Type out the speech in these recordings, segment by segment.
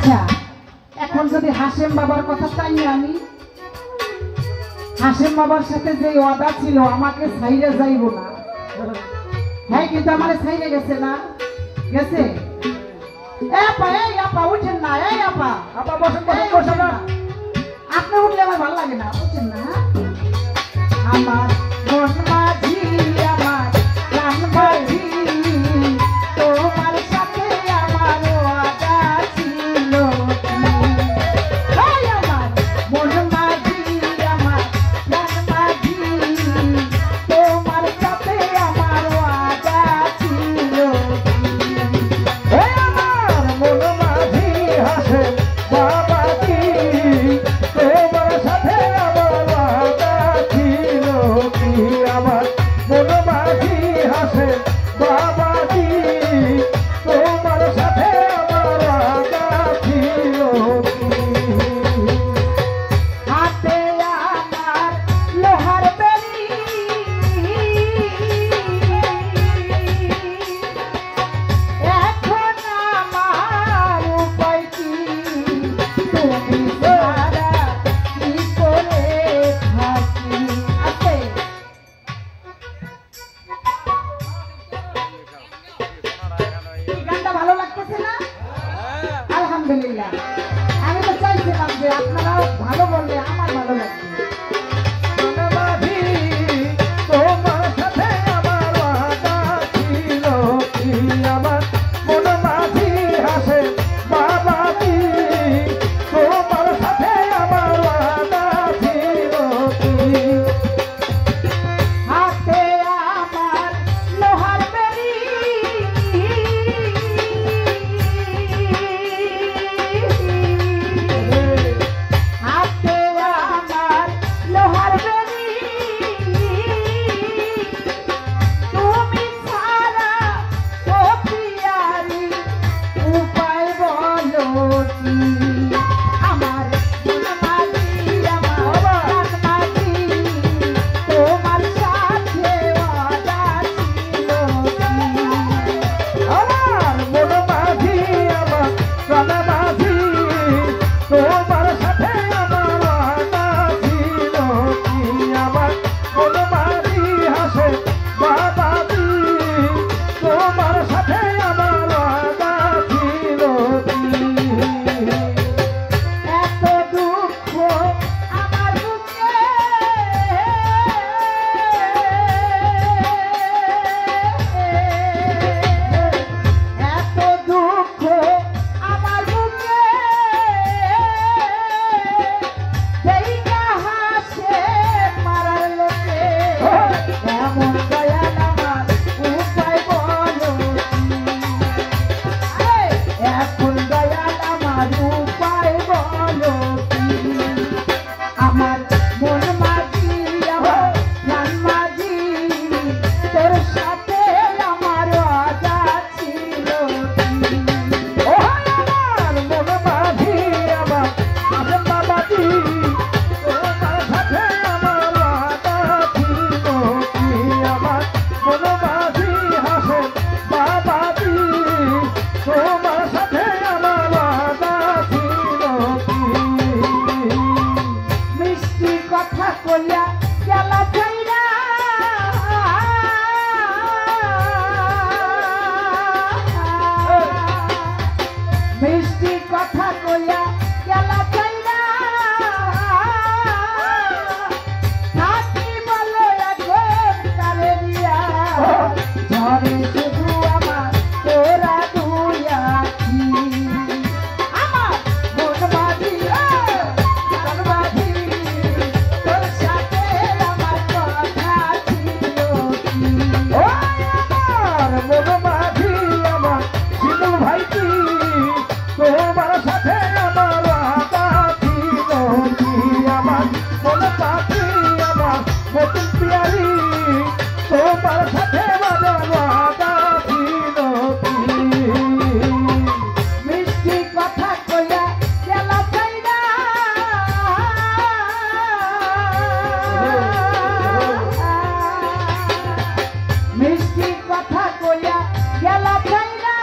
আচ্ছা এখন যদি হাশেম বাবার কথা চাই আমি হাশেম বাবার সাথে যে ওয়াদা ছিল আমাকে ছাইরে যাইব না হ্যাঁ কিন্তু আমারে ছাইরে গেছে না গেছে আপা উঠেন না আপা আপা বসেন বসেন না আপনি উঠলে আমার ভালো লাগে না উঠেন না আমার মন মাঝি আমার প্রাণ মাঝি তোমার সাথে আমার ওয়াদা ছিল আমার মন মাঝি আমার প্রাণ মাঝি তোমার সাথে আমার ওয়াদা ছিল আমার মন মাঝি হাসে বাবাজি তোমার সাথে আমার ওয়াদা ছিল কি আমার মন মাঝি হাসে বাবাজি তোমার সাথে আমার ওয়াদা ছিল হাতে আমার লোহার বেলি এখন আমার উপায় কি তুমি ছাড়া কি করে থাকি আছে গানটা ভালো লাগতেছে না আলহামদুলিল্লাহ আমি তো চাইছিলাম যে আপনারাও ভালো বললে আমার ভালো লাগবে বাবাজি তোমার সাথে আমার ওয়াদা ছিল কি আমার মন মাঝি হাসে বাবাজি তোমার সাথে আমার ওয়াদা ছিল কি হাতে আমার লোহার বেলি হাতে আমার লোহার বেলি তুমি ছাড়া ও পিয়ারি উপায় বলো কি আমার মন মাঝি আমার প্রাণ মাঝি তোমার সাথে ওয়াদা ছিল কি আমার মন মাঝি আমার প্রাণ মাঝি তোমার সাথে আমার ওয়াদা ছিল কি আমার মন মাঝি হাসে বাবাজি তোমার সাথে আমার ওয়াদা ছিল কি এত দুঃখ আমার বুকে এত দুঃখ আমার বুকে দেখা হাসে মারার লোকে এমন দয়াল আমার উপায় বলো এখন দয়াল আমার উপায় বলো কি আমার মন মাঝি আমার প্রাণ মাঝি তোর সাথে আমার ওয়াদা ছিল কি ও আমার মন মাঝি আমার হাসে বাবাজি তোমার সাথে আমার ওয়াদা ছিল কি আমার মন মাঝি হাসে বাবাজি তোমার সাথে আমার ওয়াদা ছিল কি মিষ্টি কথা কইয়া গেলা চাইরা মিষ্টি কথা কইয়া গেলা চাইরা থাকি বলো এখন কারে দিয়া ঝরে শুধু আমার তোরা দুই আখি আমার মন মাঝি প্রাণ মাঝি তোর সাথে আমার কথা ছিল কি ও আমার মন মাঝি আমার সিধু ভাইটি তোমার সাথে আমার ওয়াদা ছিল কি আমার মন পাখি আমার নতুন পিয়ারি তোমার সাথে আমার ওয়াদা ছিল কি মিষ্টি কথা কইয়া গেলা চাইরা মিষ্টি কথা কইয়া গেলা চাইরা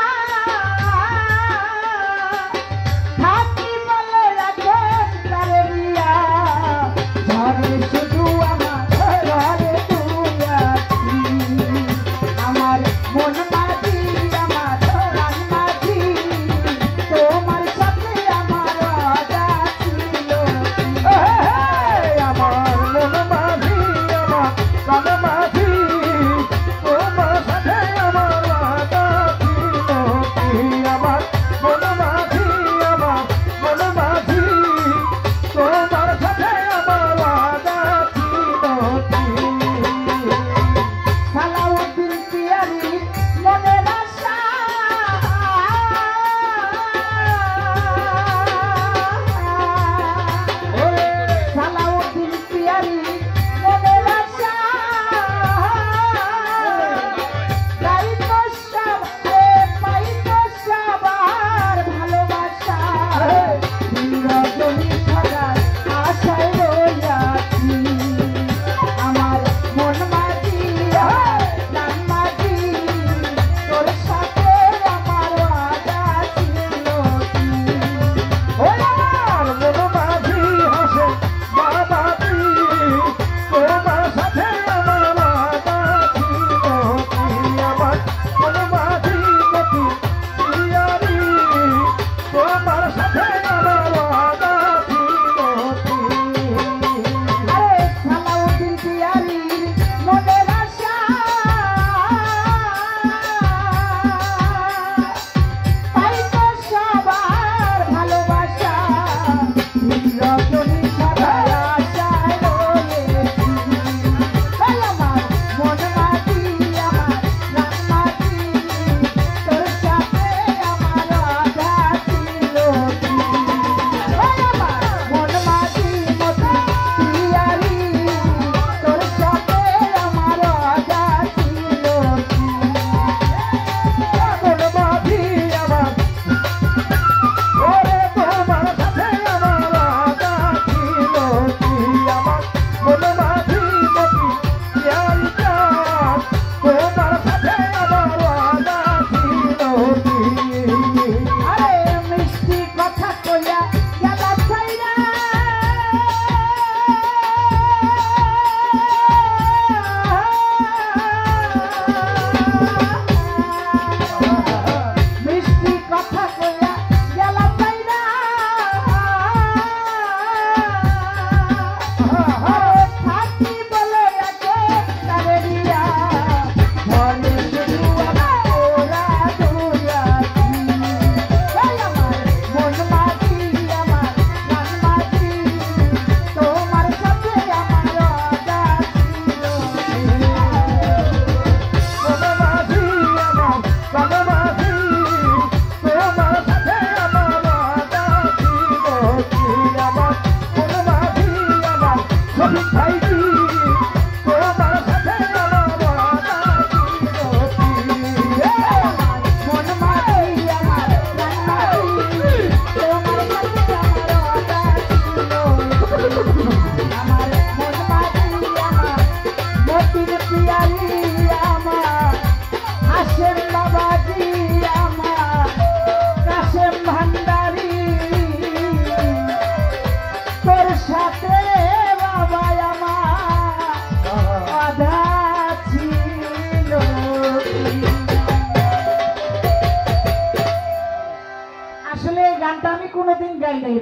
আসলে এই গানটা আমি কোনোদিন গাই নাই।